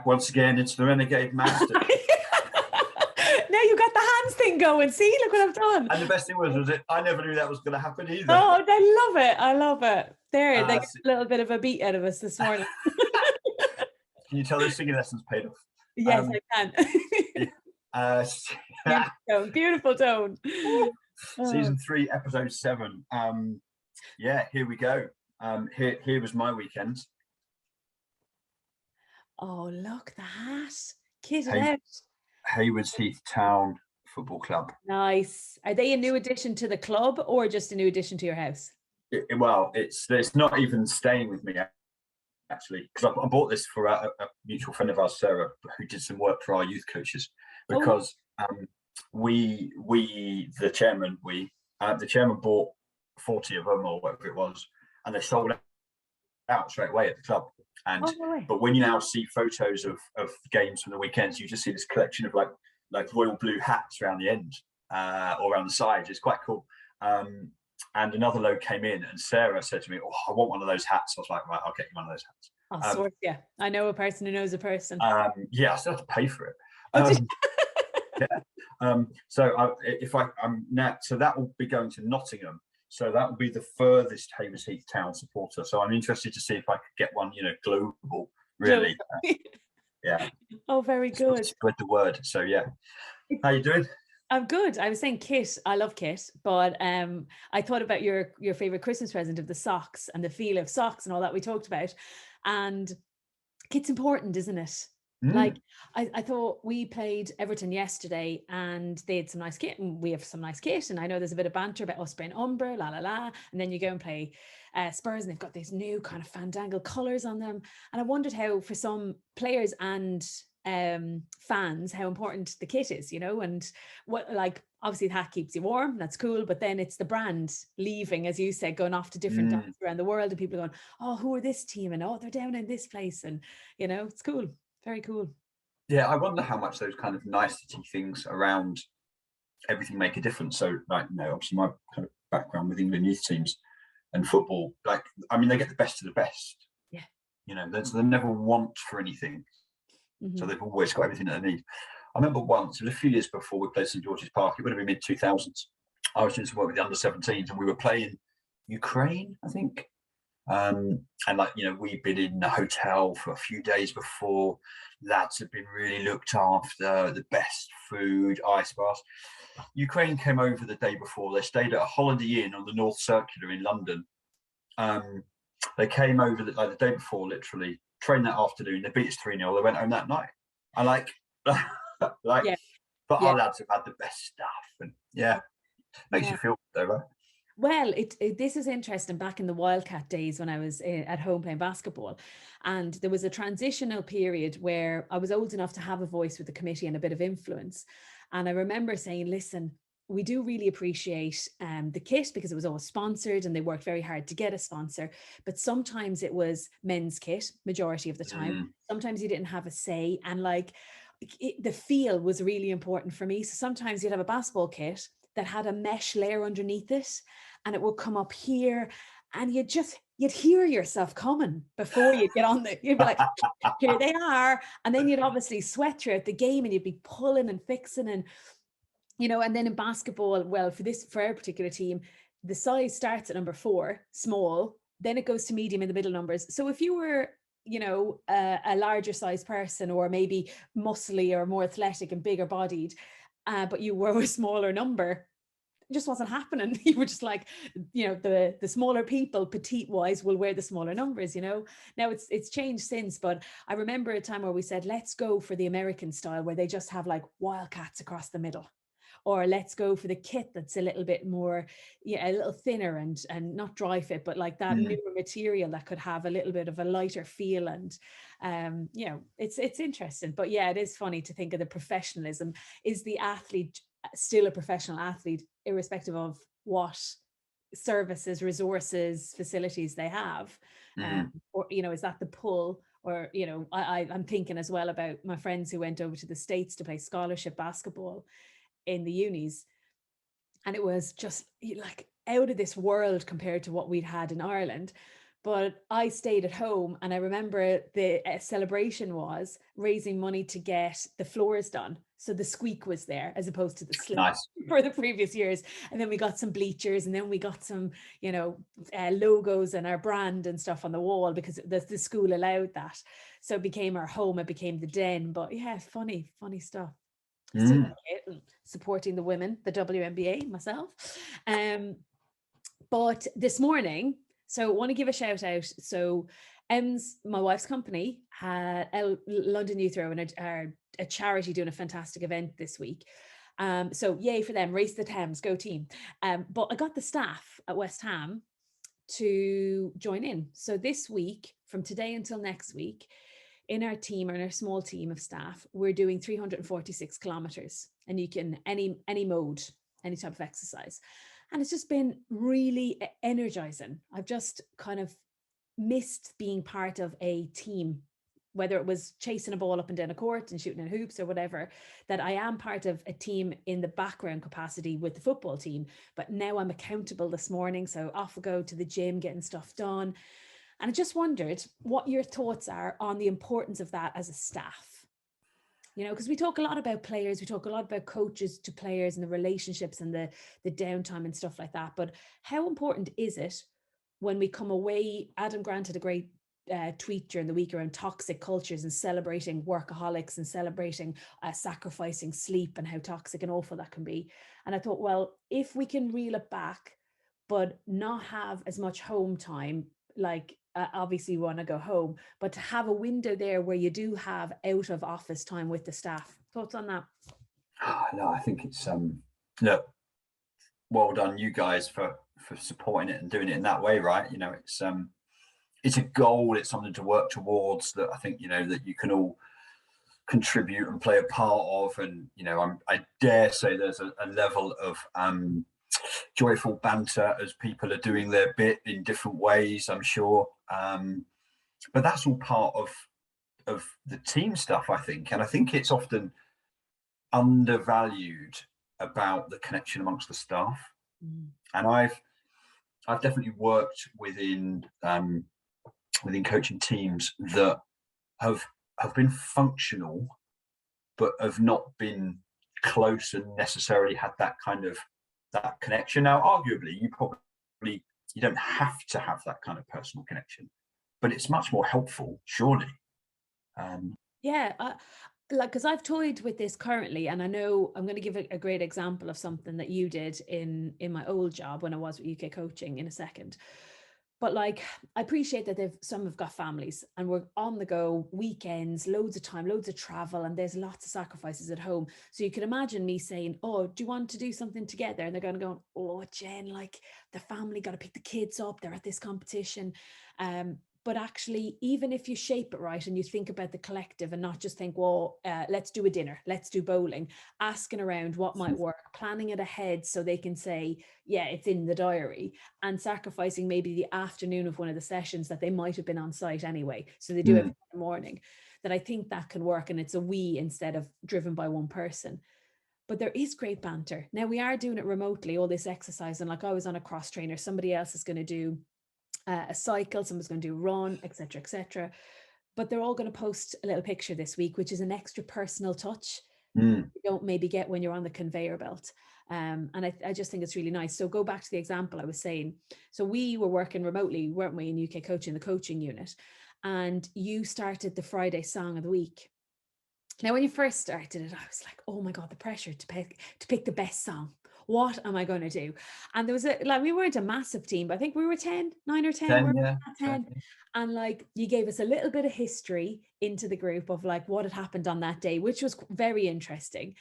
back once again into the Renegade Master. Now you got the hands thing going. See, look what I've done. And the best thing was I never knew that was going to happen either. Oh, I love it. I love it. There, they got a little bit of a beat out of us this morning. Can you tell those singing lessons paid off? Yes, I can. Beautiful tone. Season 3, episode 7. Here we go. Here was my weekend. Oh, look, the hat. Kitted out. Haywards Heath Town Football Club. Nice. Are they a new addition to the club or just a new addition to your house? It's not even staying with me, actually, because I bought this for a mutual friend of ours, Sarah, who did some work for our youth coaches, because the chairman bought 40 of them or whatever it was, and they sold out straight away at the club. And but when you now see photos of games from the weekends, you just see this collection of like royal blue hats around the end or around the sides. It's quite cool. And another load came in, and Sarah said to me, "Oh, I want one of those hats." I was like, "Right, I'll get you one of those hats." I'll sort you. I know a person who knows a person. I still have to pay for it. So that will be going to Nottingham. So that will be the furthest Haywards Heath Town supporter. So I'm interested to see if I could get one, global, really. Oh, very good. Spread the word. So yeah. How you doing? I'm good. I was saying kit. I love kit, but I thought about your favorite Christmas present of the socks and the feel of socks and all that we talked about. And kit's important, isn't it? Like I thought we played Everton yesterday and they had some nice kit and we have some nice kit. And I know there's a bit of banter about us playing Umber, la la la. And then you go and play Spurs and they've got these new kind of fandangle colours on them. And I wondered how for some players and fans how important the kit is, and what, like, obviously the hat keeps you warm, that's cool, but then it's the brand leaving, as you said, going off to different dance around the world, and people are going, oh, who are this team, and oh, they're down in this place, and it's cool, very cool. Yeah, I wonder how much those kind of nicety things around everything make a difference. So, obviously my kind of background with England youth teams and football, they get the best of the best. Yeah. They never want for anything. So they've always got everything that they need. I remember once, it was a few years before we played St George's Park, it would have been mid-2000s. I was doing some work with the under-17s and we were playing Ukraine, I think. We'd been in a hotel for a few days before. Lads had been really looked after, the best food, ice baths. Ukraine came over the day before. They stayed at a Holiday Inn on the North Circular in London. They came over the day before, literally, trained that afternoon. They beat us 3-0. They went home that night. But our lads have had the best stuff, and makes you feel good, though, right? Well, this is interesting. Back in the Wildcat days when I was at home playing basketball, and there was a transitional period where I was old enough to have a voice with the committee and a bit of influence. And I remember saying, listen, we do really appreciate the kit because it was always sponsored and they worked very hard to get a sponsor. But sometimes it was men's kit, majority of the time. Sometimes you didn't have a say. And the feel was really important for me. So sometimes you'd have a basketball kit that had a mesh layer underneath it and it would come up here and you'd hear yourself coming before you get on you'd be like, here they are. And then you'd obviously sweat throughout the game and you'd be pulling and fixing and and then in basketball, well, for our particular team, the size starts at number 4, small, then it goes to medium in the middle numbers. So if you were, a larger size person or maybe muscly or more athletic and bigger bodied, but you were a smaller number, it just wasn't happening. You were just like, the smaller people, petite wise, will wear the smaller numbers, Now it's changed since, but I remember a time where we said, let's go for the American style where they just have like wildcats across the middle. Or let's go for the kit that's a little bit more, a little thinner and not dry fit, but like that newer material that could have a little bit of a lighter feel. And, it's interesting. But yeah, it is funny to think of the professionalism. Is the athlete still a professional athlete, irrespective of what services, resources, facilities they have? Or, is that the pull? Or, I'm thinking as well about my friends who went over to the States to play scholarship basketball in the unis, and it was just like out of this world compared to what we'd had in Ireland. But I stayed at home, and I remember the celebration was raising money to get the floors done. So the squeak was there as opposed to the slip Nice. for the previous years. And then we got some bleachers, and then we got some, logos and our brand and stuff on the wall because the school allowed that. So it became our home, it became the den. But yeah, funny stuff. Supporting the women, the WNBA myself. But this morning, so I want to give a shout out. So my wife's company had London Youth Row and a charity doing a fantastic event this week. So yay for them, race the Thames, go team. But I got the staff at West Ham to join in. So this week, from today until next week, in our team, or in our small team of staff, we're doing 346 kilometers, and you can any mode, any type of exercise. And it's just been really energizing. I've just kind of missed being part of a team, whether it was chasing a ball up and down a court and shooting in hoops or whatever, that I am part of a team in the background capacity with the football team. But now I'm accountable this morning. So off I go to the gym, getting stuff done. And I just wondered what your thoughts are on the importance of that as a staff. Because we talk a lot about players, we talk a lot about coaches to players and the relationships and the downtime and stuff like that. But how important is it when we come away? Adam Grant had a great tweet during the week around toxic cultures and celebrating workaholics and celebrating sacrificing sleep and how toxic and awful that can be. And I thought, well, if we can reel it back, but not have as much home time, like obviously you want to go home, but to have a window there where you do have out of office time with the staff. Thoughts on that? No, I think it's look, well done you guys for supporting it and doing it in that way, right? It's a goal, it's something to work towards that I think that you can all contribute and play a part of. And I dare say there's a level of joyful banter as people are doing their bit in different ways, I'm sure. But that's all part of the team stuff, I think. And I think it's often undervalued about the connection amongst the staff. And I've definitely worked within coaching teams that have been functional, but have not been close and necessarily had that kind of that connection. Now, arguably, you don't have to have that kind of personal connection, but it's much more helpful, surely. Because I've toyed with this currently, and I know I'm going to give a great example of something that you did in my old job when I was with UK Coaching in a second. But I appreciate that some have got families and we're on the go, weekends, loads of time, loads of travel, and there's lots of sacrifices at home. So you can imagine me saying, oh, do you want to do something together? And they're going to go, oh, Jen, the family got to pick the kids up. They're at this competition. But actually, even if you shape it right and you think about the collective and not just think, well, let's do a dinner, let's do bowling, asking around what might work, planning it ahead so they can say, yeah, it's in the diary, and sacrificing maybe the afternoon of one of the sessions that they might have been on site anyway. So they do it in the morning. That I think that can work, and it's a we instead of driven by one person. But there is great banter. Now we are doing it remotely, all this exercise. And I was on a cross trainer, somebody else is going to do a cycle, someone's going to do a run, etc., etc. But they're all going to post a little picture this week, which is an extra personal touch you don't maybe get when you're on the conveyor belt. And I just think it's really nice. So go back to the example I was saying. So we were working remotely, weren't we, in UK Coaching, the coaching unit, and you started the Friday song of the week. Now, when you first started it, I was like, oh my God, the pressure to pick the best song. What am I going to do? And there was we weren't a massive team, but I think we were 9 or 10. 10, yeah. 10. And you gave us a little bit of history into the group of what had happened on that day, which was very interesting.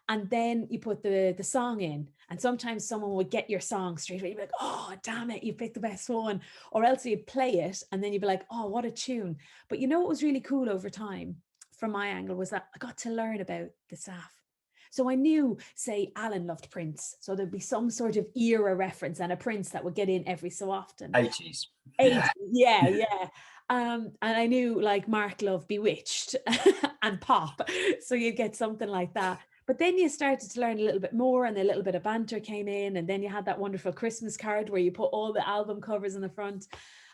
And then you put the song in, and sometimes someone would get your song straight away. You'd be like, oh, damn it, you picked the best one. Or else you'd play it and then you'd be like, oh, what a tune. But what was really cool over time from my angle was that I got to learn about the staff. So I knew, say, Alan loved Prince. So there'd be some sort of era reference and a Prince that would get in every so often. 80s. Yeah. And I knew Mark loved Bewitched and Pop. So you'd get something like that. But then you started to learn a little bit more, and a little bit of banter came in. And then you had that wonderful Christmas card where you put all the album covers in the front.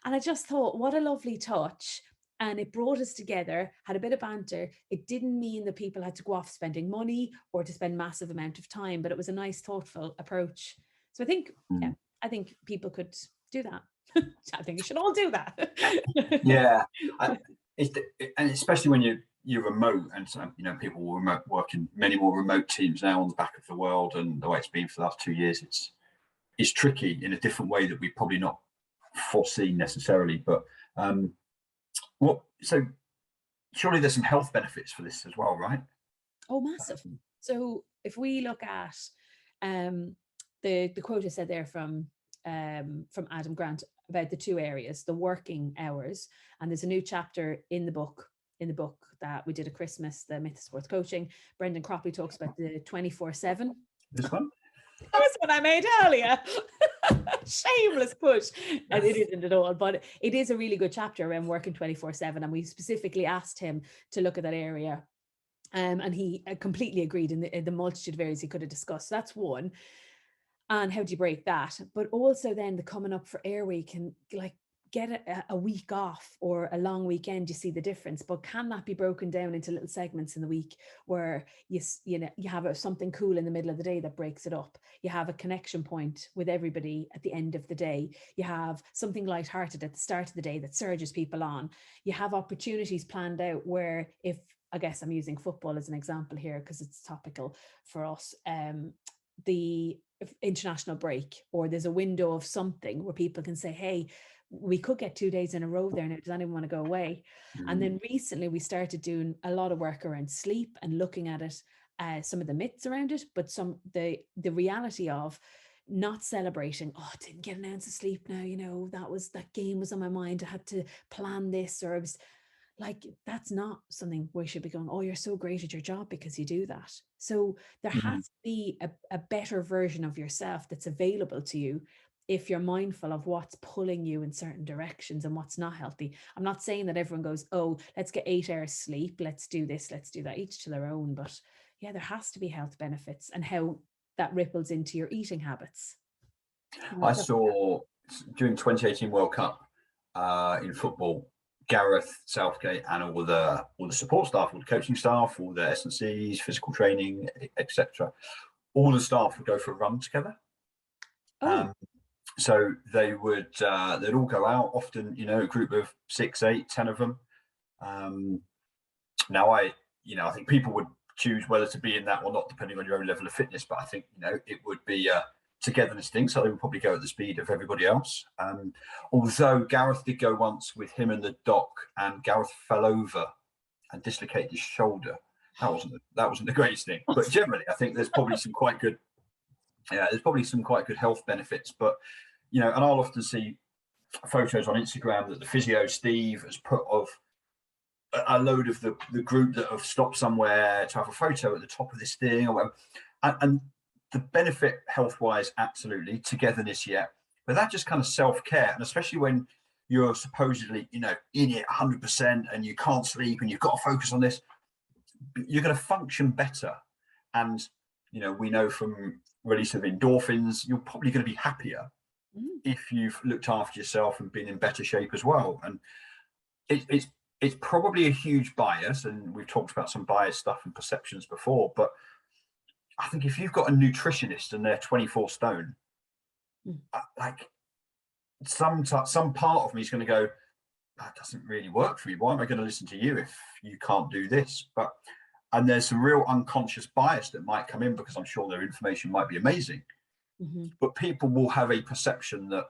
And I just thought, what a lovely touch. And it brought us together, had a bit of banter. It didn't mean that people had to go off spending money or to spend massive amount of time, but it was a nice, thoughtful approach. So I think, yeah, I think people could do that. I think you should all do that. Yeah, and especially when you're remote, and people will work in many more remote teams now on the back of the world, and the way it's been for the last 2 years, it's tricky in a different way that we've probably not foreseen necessarily. But so surely there's some health benefits for this as well, right? Oh, massive. So if we look at the quote I said there from Adam Grant about the two areas, the working hours, and there's a new chapter in the book that we did at Christmas, the Myth of Sports Coaching. Brendan Cropley talks about the 24/7. This one? This one I made earlier. Shameless push. And it isn't at all, but it is a really good chapter around working 24/7. And we specifically asked him to look at that area. And he completely agreed in the multitude of areas he could have discussed. So that's one. And how do you break that? But also then the coming up for Air Week and like get a week off or a long weekend, you see the difference. But can that be broken down into little segments in the week where you have something cool in the middle of the day that breaks it up? You have a connection point with everybody at the end of the day. You have something lighthearted at the start of the day that surges people on. You have opportunities planned out where, if I guess I'm using football as an example here because it's topical for us, the international break, or there's a window of something where people can say, hey, we could get 2 days in a row there now, does anyone want to go away? And then recently we started doing a lot of work around sleep and looking at it, some of the myths around it, but the reality of not celebrating, oh, I didn't get an ounce of sleep now, that game was on my mind, I had to plan this, or I was like, that's not something we should be going, oh, you're so great at your job because you do that. So there has to be a better version of yourself that's available to you if you're mindful of what's pulling you in certain directions and what's not healthy. I'm not saying that everyone goes, oh, let's get 8 hours sleep, let's do this, let's do that, each to their own. But yeah, there has to be health benefits and how that ripples into your eating habits. I saw during 2018 World Cup in football, Gareth Southgate and all the support staff, all the coaching staff, all the S&Cs, physical training, etc. All the staff would go for a run together. So they would they'd all go out, often a group of 6, 8, 10 of them. Now I think people would choose whether to be in that or not depending on your own level of fitness, but I think it would be togetherness thing, so they would probably go at the speed of everybody else. Although Gareth did go once with him and the doc, and Gareth fell over and dislocated his shoulder. That wasn't the greatest thing, but generally I think there's probably some quite good health benefits. But and I'll often see photos on Instagram that the physio Steve has put of a load of the group that have stopped somewhere to have a photo at the top of this thing or whatever, and the benefit health-wise, absolutely, togetherness, yeah, but that just kind of self-care, and especially when you're supposedly in it 100% and you can't sleep and you've got to focus on this, you're going to function better. And we know from release of endorphins, you're probably going to be happier if you've looked after yourself and been in better shape as well. And it's probably a huge bias, and we've talked about some bias stuff and perceptions before, but I think if you've got a nutritionist and they're 24 stone, like some part of me is going to go, that doesn't really work for me. Why am I going to listen to you if you can't do this? And there's some real unconscious bias that might come in, because I'm sure their information might be amazing, but people will have a perception that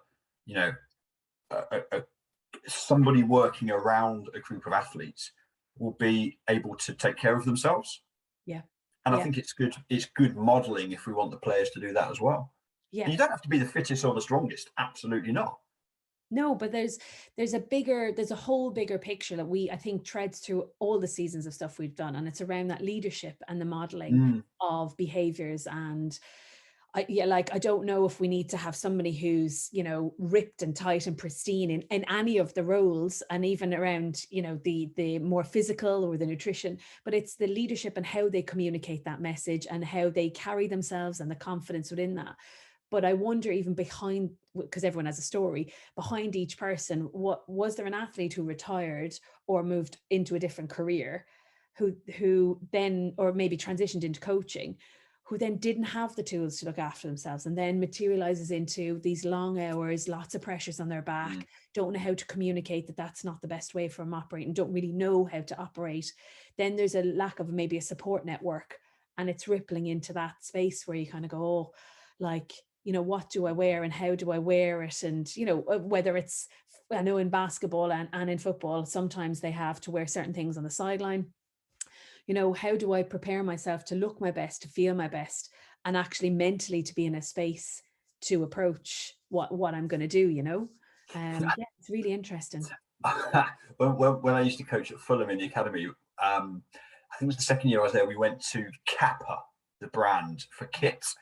somebody working around a group of athletes will be able to take care of themselves. Yeah. And I think it's good modeling if we want the players to do that as well. Yeah. And you don't have to be the fittest or the strongest. Absolutely not. No, but there's a whole bigger picture that I think treads through all the seasons of stuff we've done. And it's around that leadership and the modeling of behaviors. And I don't know if we need to have somebody who's, ripped and tight and pristine in any of the roles, and even around, the more physical or the nutrition, but it's the leadership and how they communicate that message and how they carry themselves and the confidence within that. But I wonder, even behind, because everyone has a story, behind each person, what was there an athlete who retired or moved into a different career, who then, or maybe transitioned into coaching, who then didn't have the tools to look after themselves, and then materializes into these long hours, lots of pressures on their back, don't know how to communicate that that's not the best way for them operating, don't really know how to operate. Then there's a lack of maybe a support network, and it's rippling into that space where you kind of go, oh, like, you know, what do I wear and how do I wear it? And, you know, whether it's, I know in basketball and in football, sometimes they have to wear certain things on the sideline. You know, how do I prepare myself to look my best, to feel my best, and actually mentally to be in a space to approach what I'm going to do, you know? Yeah, it's really interesting. When I used to coach at Fulham in the academy, I think it was the second year I was there, we went to Kappa, the brand for kits.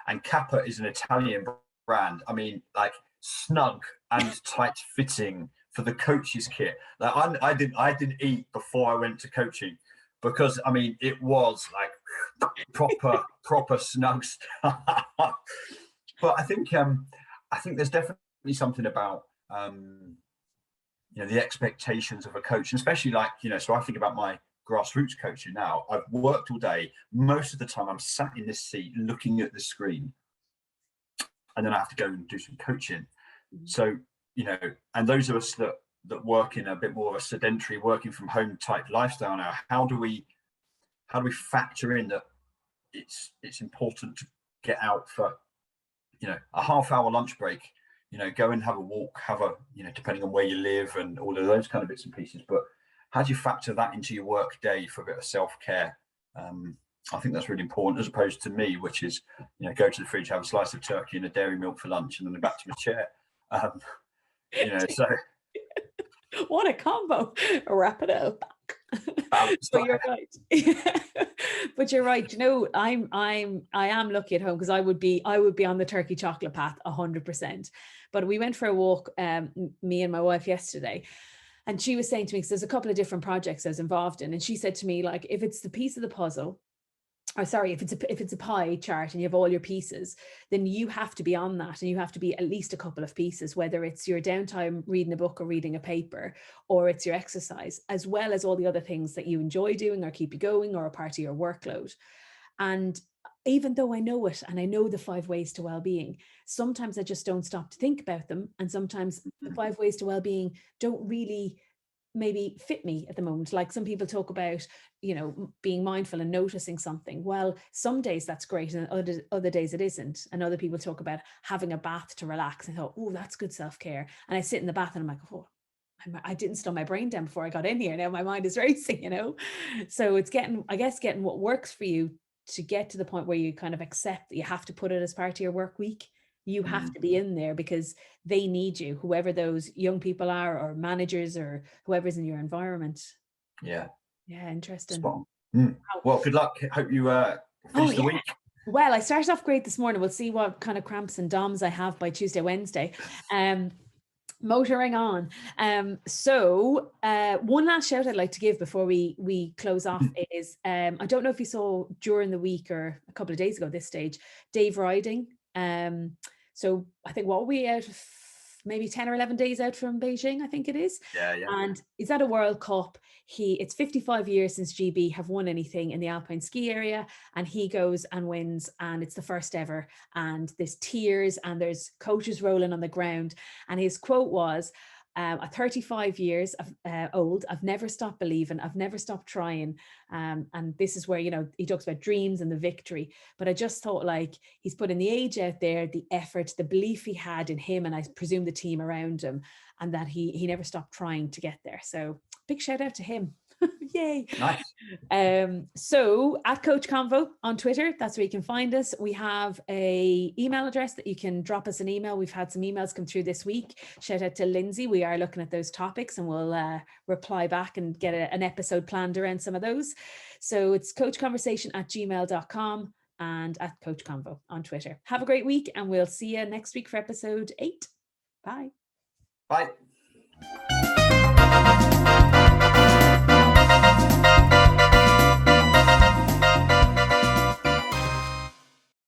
And Kappa is an Italian brand. I mean, like snug and tight fitting for the coach's kit. Like I didn't eat before I went to coaching, because I mean it was like proper snug stuff. But I think there's definitely something about you know, the expectations of a coach, and especially, like, you know, so I think about my grassroots coaching now. I've worked all day. Most of the time I'm sat in this seat looking at the screen, and then I have to go and do some coaching. So, you know, and those of us that work in a bit more of a sedentary, working from home type lifestyle now, how do we factor in that it's important to get out for, you know, a half-hour lunch break, you know, go and have a walk, have a, you know, depending on where you live and all of those kind of bits and pieces. But how do you factor that into your work day for a bit of self-care? I think that's really important, as opposed to me, which is, you know, go to the fridge, have a slice of turkey and a dairy milk for lunch, and then back to my chair. You know, so what a combo! Wrap it up. But you're right. But you're right. You know, I am lucky at home, because I would be on the turkey chocolate path 100%. But we went for a walk, me and my wife, yesterday. And she was saying to me, because there's a couple of different projects I was involved in, and she said to me, like, if it's the piece of the puzzle, or sorry, if it's a pie chart and you have all your pieces, then you have to be on that, and you have to be at least a couple of pieces, whether it's your downtime reading a book or reading a paper, or it's your exercise, as well as all the other things that you enjoy doing or keep you going or a part of your workload. And even though I know it, and I know the 5 ways to well-being, sometimes I just don't stop to think about them. And sometimes the 5 ways to well-being don't really maybe fit me at the moment. Like, some people talk about, you know, being mindful and noticing something. Well, some days that's great, and other days it isn't. And other people talk about having a bath to relax, and thought, oh, that's good self-care. And I sit in the bath and I'm like, oh, I didn't slow my brain down before I got in here. Now my mind is racing, you know? So it's getting what works for you to get to the point where you kind of accept that you have to put it as part of your work week. You have to be in there, because they need you, whoever those young people are, or managers, or whoever's in your environment. Yeah, interesting. Wow. Well, good luck. Hope you finish the week. Well, I started off great this morning. We'll see what kind of cramps and DOMs I have by Tuesday, Wednesday. Motoring on. So one last shout I'd like to give before we close off is, I don't know if you saw during the week or a couple of days ago at this stage, Dave Riding. So I think, what were we out of, maybe 10 or 11 days out from Beijing, I think it is. Yeah. And he's at a World Cup. It's 55 years since GB have won anything in the alpine ski area, and he goes and wins, and it's the first ever. And there's tears, and there's coaches rolling on the ground. And his quote was, at 35 years old, I've never stopped believing, I've never stopped trying. And this is where, you know, he talks about dreams and the victory. But I just thought, like, he's putting the age out there, the effort, the belief he had in him, and I presume the team around him, and that he never stopped trying to get there. So big shout out to him. Yay. Nice. So at Coach Convo on Twitter, that's where you can find us. We have a email address that you can drop us an email. We've had some emails come through this week. Shout out to Lindsay. We are looking at those topics, and we'll reply back and get an episode planned around some of those. So it's coachconversation@gmail.com and at Coach Convo on Twitter. Have a great week, and we'll see you next week for episode 8. Bye. Bye.